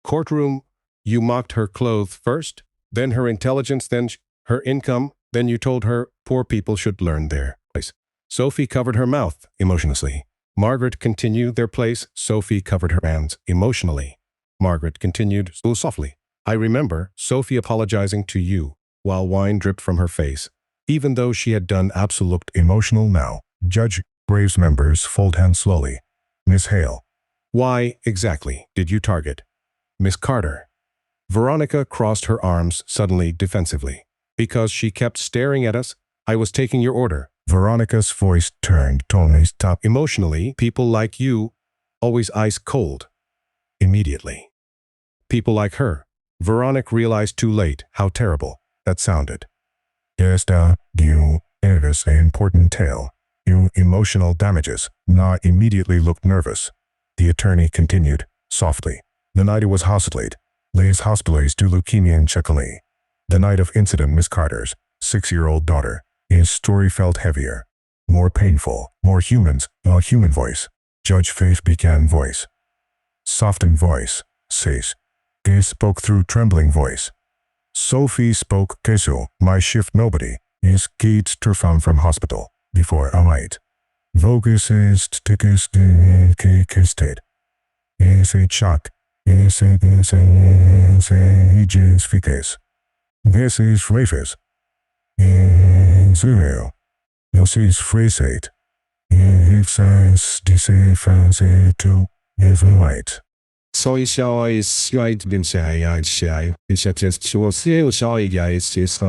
Courtroom, you mocked her clothes first, then her intelligence, then her income, then you told her poor people should learn their place. Sophie covered her mouth emotionlessly. Margaret continued their place. Sophie covered her hands emotionally. Margaret continued softly. I remember Sophie apologizing to you while wine dripped from her face, even though she had done absolute emotional now. Judge Graves members fold hands slowly. Miss Hale. Why exactly did you target Miss Carter? Veronica crossed her arms suddenly defensively. Because she kept staring at us. I was taking your order. Veronica's voice turned Tony's top. Emotionally, people like you, always ice cold. Immediately. People like her. Veronica realized too late how terrible that sounded. Yes, you, it is an important tale. You emotional damages, not immediately looked nervous. The attorney continued, softly. The night it was hospitalized, Lay's hospitalized to leukemia in Checkley. The night of incident Miss Carter's 6-year-old daughter. His story felt heavier, more painful, more humans, a human voice. Judge Faith began voice. Softened voice, says. He spoke through trembling voice. Sophie spoke Kesu, my shift nobody, is kids to found from hospital, before a night. Vogus is tickets kisted. Is a shock, is a fickes. This is Rafis. Zero. This is phrased. If says defense to even right. So shall I strike them say I shall. It's just to see shall I guys is so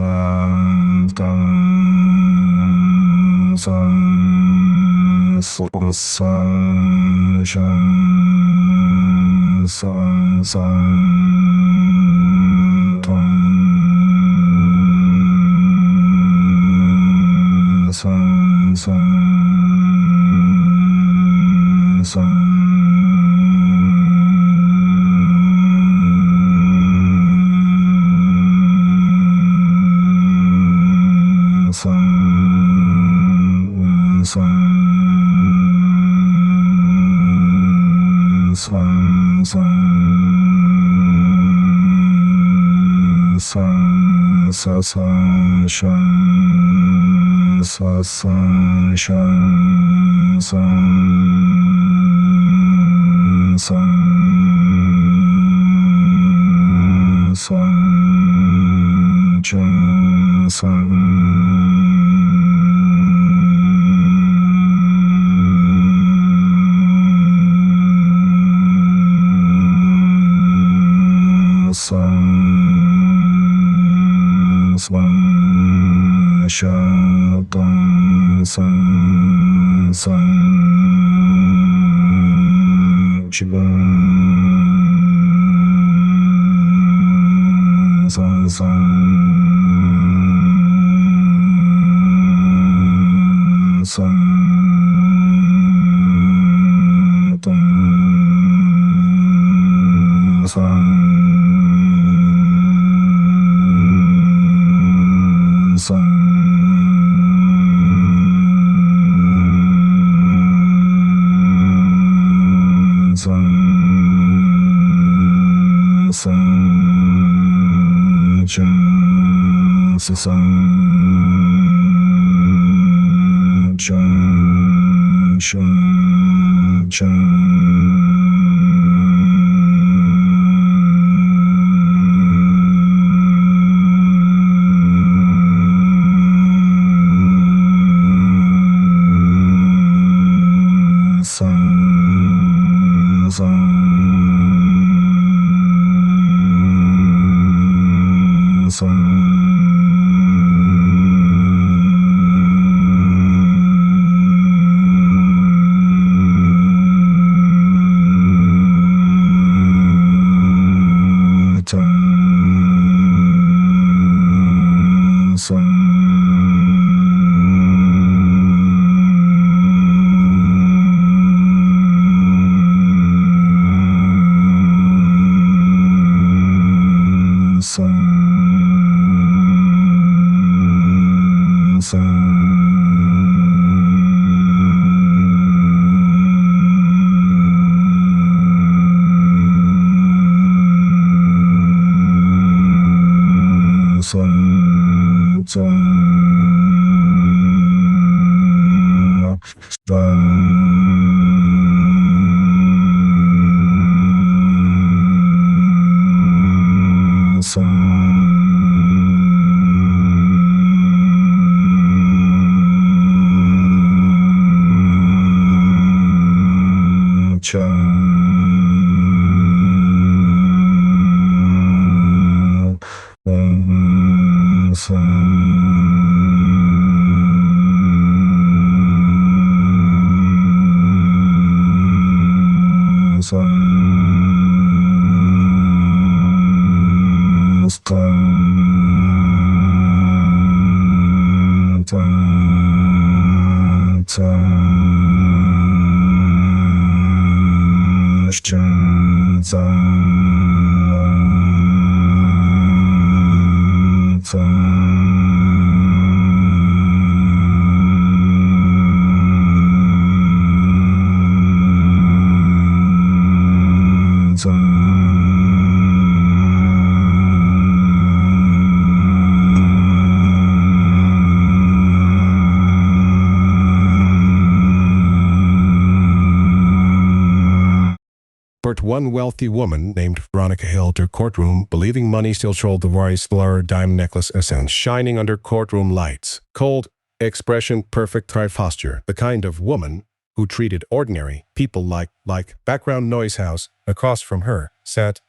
But one wealthy woman named Veronica Hill to Courtroom, believing money still sold the Royce Fleur diamond necklace essence shining under courtroom lights. Cold expression, perfect thrive posture, the kind of woman who treated ordinary people like background noise house. Across from her sat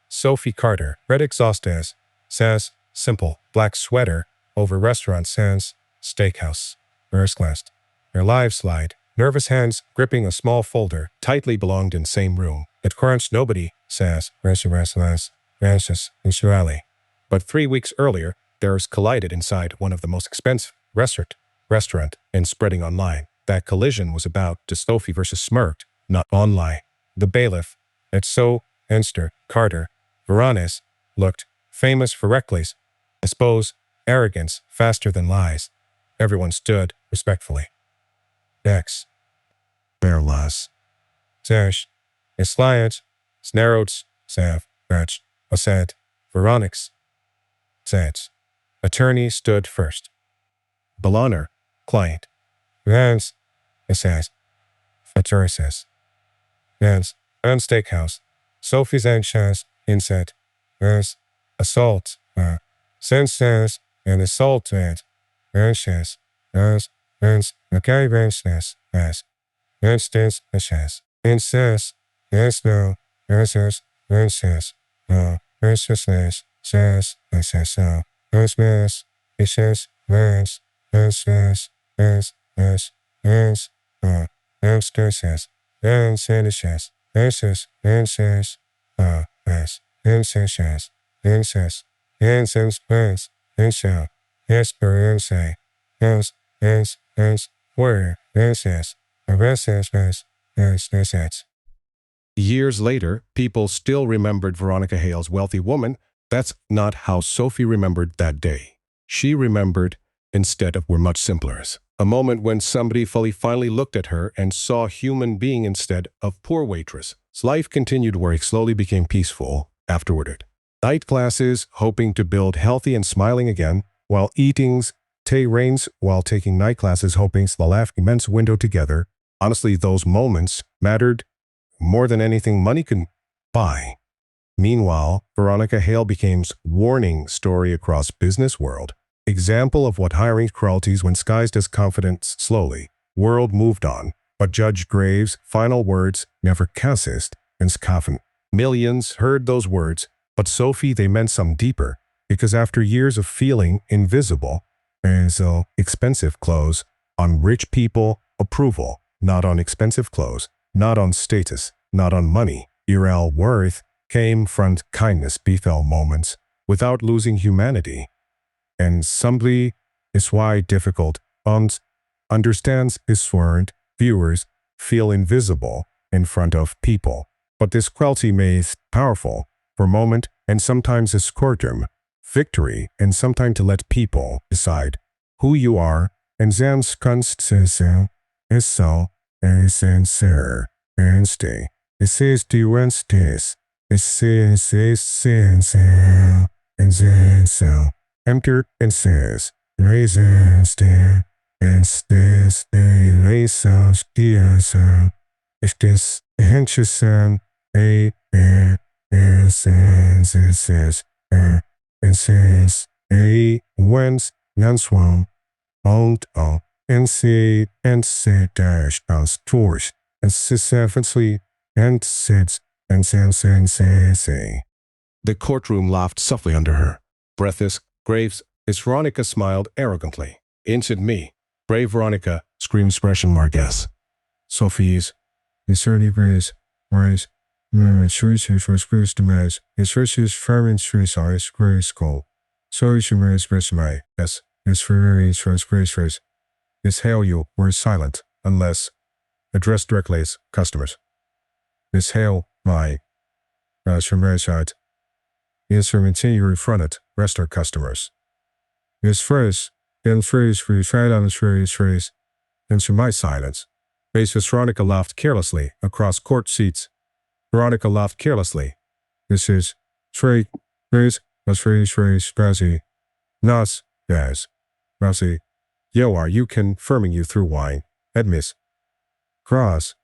Sophie Carter, red exhaust says simple black sweater over restaurant sans steakhouse. First class. Her live slide. Nervous hands gripping a small folder, tightly belonged in same room. At crunch nobody says, Ranches, but 3 weeks earlier, theirs collided inside one of the most expensive restaurant and spreading online. That collision was about Sophie versus Smirked, not online. The bailiff, at so Enster, Carter, Veronis, looked famous for reckless, I suppose, arrogance faster than lies. Everyone stood respectfully. Next. Berlas. Sesh. Isliat. Snarots. Sav. Batch. Asad. Veronix. Zets. Attorney stood first. Balaner. Client. Vance. Assas. Faturises. Vance. And Steakhouse. Sophie's anxious. Inset. Vance. Assault. Senses. And assault. Anxious. As. Vance. Okay, Vanceness. As. Instance. Ashes. Incest. Yes, no. Answers. Vances. No. Anxiousness. Says. Asses. So. Osmes. Ishes. Vance. Vances. As. As. Vance. Amsters. Vancenishes. Vances. Vances. As. Vances. Vances. Vances. Vance. Vances. Experience. As. Where. Vances. Years later, people still remembered Veronica Hale's wealthy woman. That's not how Sophie remembered that day. She remembered, instead of were much simpler. A moment when somebody finally looked at her and saw a human being instead of poor waitress. Life continued where it slowly became peaceful afterward. Night classes, hoping to build healthy and smiling again, while eatings, tea rains, while taking night classes, hoping to laugh immense window together. Honestly, those moments mattered more than anything money could buy. Meanwhile, Veronica Hale became warning story across business world. Example of what hiring cruelties when skies as confidence slowly. World moved on, but Judge Graves' final words never cassed in coffin. Millions heard those words, but Sophie they meant some deeper, because after years of feeling invisible, and so expensive clothes on rich people approval, not on expensive clothes, not on status, not on money. Irel worth came from kindness befell moments without losing humanity. And simply is why difficult understands his warrant viewers feel invisible in front of people. But this quality may is powerful for a moment and sometimes is courtroom victory and sometimes to let people decide who you are and Zam's constitution is so and sincere and stay. It says to one stays. It says sincere and then so entered and says, Raisins there, is this the raisins gears, is this henchison, a bear, and says, and says, a whence, yanswang, old, and say dash as tours, and seventhly, and sits, and say. The courtroom laughed softly under her. Breathless, Graves, is Veronica smiled arrogantly. Instant me. Brave Veronica, screamed expression mark S. Sophie's, is early race, rise, choices was first demise, his versus farming streets are his grey skull. So she marries resume, yes, his very transgressors. His hail you were silent, unless addressed directly as customers. His hail my, from my side. Is from continually fronted, rest our customers. His phrase, then phrase we tried on his phrase, and to my silence. Basis Veronica laughed carelessly across court seats. Veronica laughed carelessly. This is trade, phrase, Brazi, nas, yes, Brazi. Yo, are you confirming you through wine? Admis. Cross.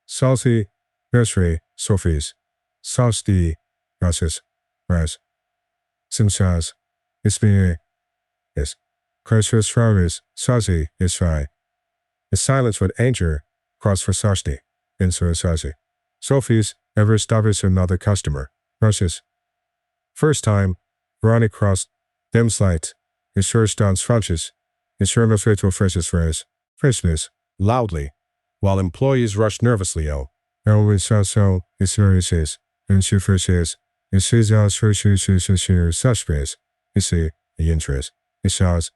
Salty, Vesre, Sophies. Sausti, Gracias, Ras. Simchas, Ismir, is. Crashers Fravis, Sazi, Israi. His silence with anger, cross for Sarsti, in Sazi. Sophie's, ever stopped another customer, Rushes. First time, Veronica crossed, them slight, his first dance Francis, his term of fatal phrases freshness, loudly, while employees rushed nervously out. Always so, his various is, and she first is, his says out such space, his say, the interest, his shots,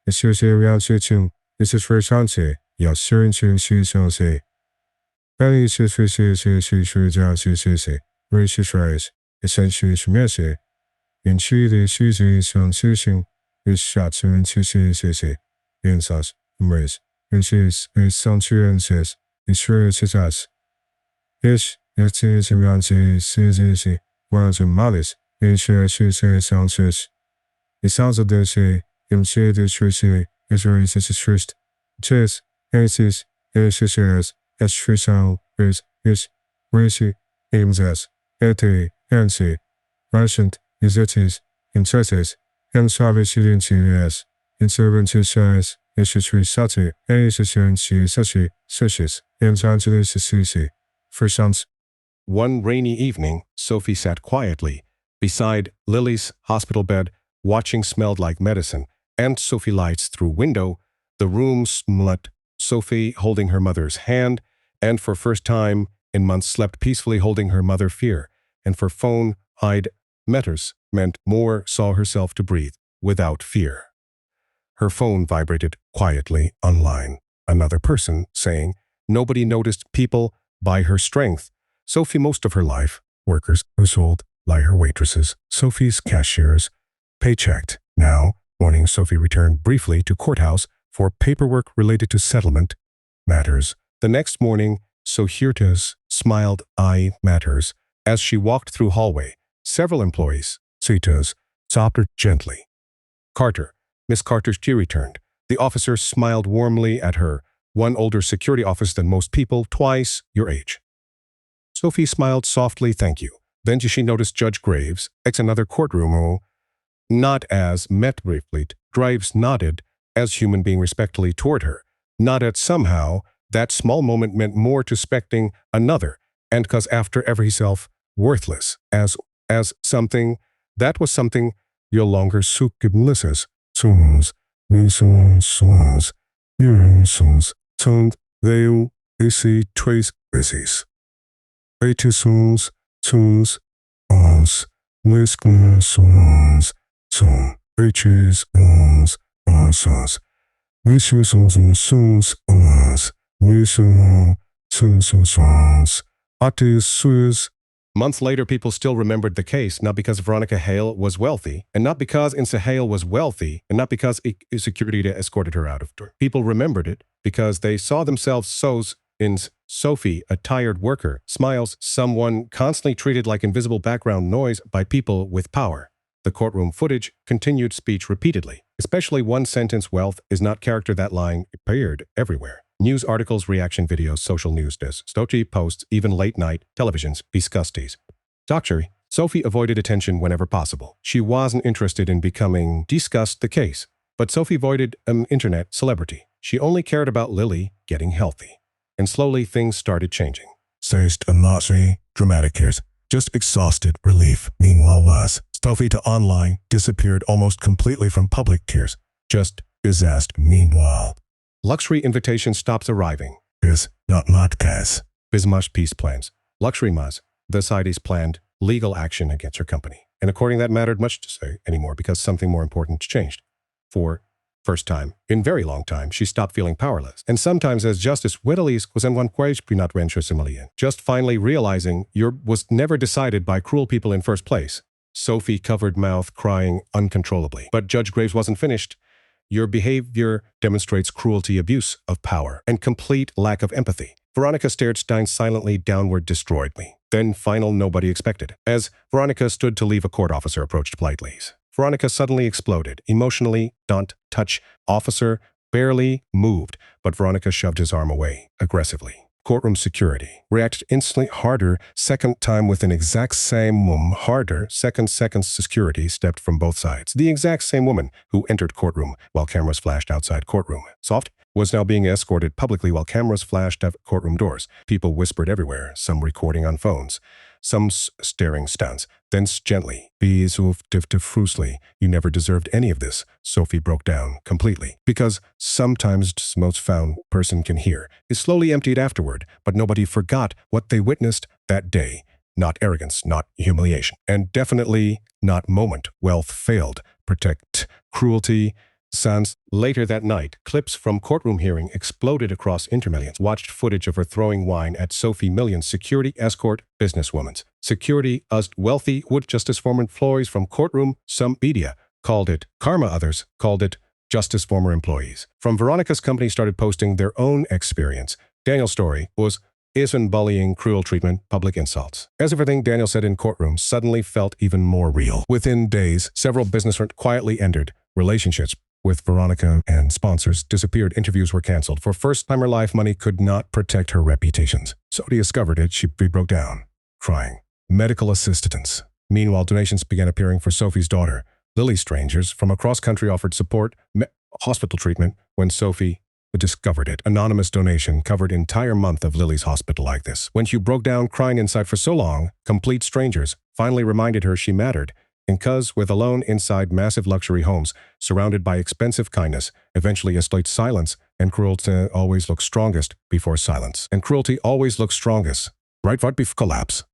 his shows around searching, this is first answer, your certain shoes on say. Belly is just for say, gracious rise, essentially is mercy. In she the shoes is on searching, his shots and to say, in such, embrace, and she is some and says, it's sure it's us. Ish, it is around say, while the malice, it sounds search. It sounds of the say, in say the truth, as well as its first. Chess, as is true sound, is, racy, aims as, ete, and say, Russian, is it is, interested, and savage as, in servant to size, is a tree sati, and is a such, suches, and answer is a sushi. For sounds. One rainy evening, Sophie sat quietly beside Lily's hospital bed, watching Smelled Like Medicine, and Sophie lights through window. The room smut, Sophie holding her mother's hand, and for first time in months slept peacefully holding her mother fear, and for phone-eyed matters meant more saw herself to breathe without fear. Her phone vibrated quietly online. Another person saying, nobody noticed people by her strength. Sophie most of her life, workers who sold, like her waitresses, Sophie's cashiers, paychecked. Now, morning Sophie returned briefly to courthouse for paperwork related to settlement matters. The next morning, Sohirta's smiled eye matters. As she walked through hallway, several employees, Citas, stopped her gently. Carter, Miss Carter, she returned. The officer smiled warmly at her, one older security officer than most people, twice your age. Sophie smiled softly, thank you. Then she noticed Judge Graves, another courtroom, not as met briefly. Graves nodded, as human being respectfully toward her. Nodded somehow, that small moment meant more to expecting another, and cause after every self, worthless, as something, that was something, no longer sukiblisses, sons, tund, they see trace bases. Waitress, tunes, ons, liskin sons, son, waitress, ons, sons, waitress, sons, ons, sons, atis, suez. Months later, people still remembered the case, not because Veronica Hale was wealthy, and not because Insa Hale was wealthy, and not because security escorted her out of door. People remembered it because they saw themselves in Sophie, a tired worker, smiles, someone constantly treated like invisible background noise by people with power. The courtroom footage continued speech repeatedly, especially one sentence, "Wealth is not character." That line appeared everywhere. News articles, reaction videos, social news discs, story posts, even late-night televisions discussed these. Doctor, Sophie avoided attention whenever possible. She wasn't interested in becoming discussed the case, but Sophie avoided an internet celebrity. She only cared about Lily getting healthy. And slowly things started changing. Saged unnecessary dramatic cares. Just exhausted relief. Meanwhile was Sophie to online disappeared almost completely from public cares. Just disaster. Meanwhile, Luxury invitation stops arriving. is not case. Bismush peace plans. Luxury Maz. The society's planned legal action against her company. And according that mattered much to say anymore because something more important changed. For first time in very long time, she stopped feeling powerless. And sometimes as Justice Whittleys was in one quage not Waitress just finally realizing your was never decided by cruel people in first place. Sophie covered mouth, crying uncontrollably. But Judge Graves wasn't finished. Your behavior demonstrates cruelty, abuse of power, and complete lack of empathy. Veronica stared Stein silently downward, destroyed me. Then final nobody expected. As Veronica stood to leave, a court officer approached politely. Veronica suddenly exploded. Emotionally, don't touch. Officer barely moved, but Veronica shoved his arm away, aggressively. Courtroom security reacted instantly. Harder, second time with an exact same woman. Harder, second security stepped from both sides. The exact same woman who entered courtroom while cameras flashed outside courtroom. Soft was now being escorted publicly while cameras flashed at courtroom doors. People whispered everywhere, some recording on phones, some staring stuns. Then gently, "Be so diffusely, you never deserved any of this." Sophie broke down completely. Because sometimes most found person can hear is slowly emptied afterward, but nobody forgot what they witnessed that day. Not arrogance, not humiliation, and definitely not moment. Wealth failed. Protect cruelty. Sans. Later that night, clips from courtroom hearing exploded across Intermillions. Watched footage of her throwing wine at Sophie Millions security escort businesswoman's. Security us wealthy would justice former employees from courtroom. Some media called it karma, others called it justice former employees. From Veronica's company started posting their own experience. Daniel's story was isn't bullying, cruel treatment, public insults. As everything Daniel said in courtroom suddenly felt even more real. Within days, several businessmen quietly ended relationships with Veronica and sponsors disappeared. Interviews were canceled. For first time in her life, money could not protect her reputations. So she discovered it. She broke down, crying. Medical assistance. Meanwhile, donations began appearing for Sophie's daughter. Lily strangers from across country offered support, hospital treatment when Sophie discovered it. Anonymous donation covered entire month of Lily's hospital like this. When she broke down crying inside for so long, complete strangers finally reminded her she mattered. And cuz with alone inside massive luxury homes, surrounded by expensive kindness, eventually escalates silence, and cruelty always looks strongest before silence. And cruelty always looks strongest, right before collapse.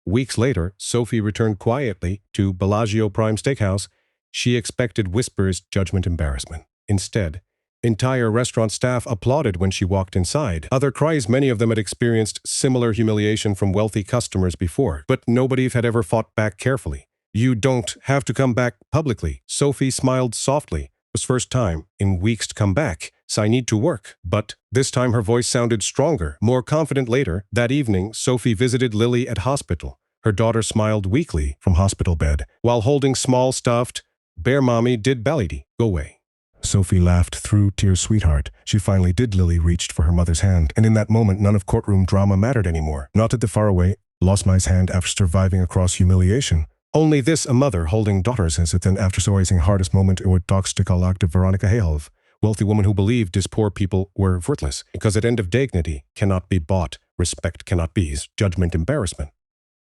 Weeks later, Sophie returned quietly to Bellagio Prime Steakhouse. She expected whispers, judgment, embarrassment. Instead, entire restaurant staff applauded when she walked inside. Other cries, many of them had experienced similar humiliation from wealthy customers before, but nobody had ever fought back carefully. "You don't have to come back publicly." Sophie smiled softly. It was first time in weeks to come back, so I need to work. But this time her voice sounded stronger, more confident. Later that evening, Sophie visited Lily at hospital. Her daughter smiled weakly from hospital bed, while holding small stuffed bear. "Mommy did belly go away." Sophie laughed through tears. "Sweetheart." She finally did. Lily reached for her mother's hand, and in that moment none of courtroom drama mattered anymore. Not at the faraway, lost my hand after surviving across humiliation. Only this, a mother holding daughters, as it then after surviving hardest moment it would toxical act of Veronica Hale, wealthy woman who believed his poor people were worthless, because at end of dignity cannot be bought, respect cannot be, judgment embarrassment.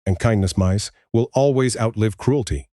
And kindness, mice, will always outlive cruelty.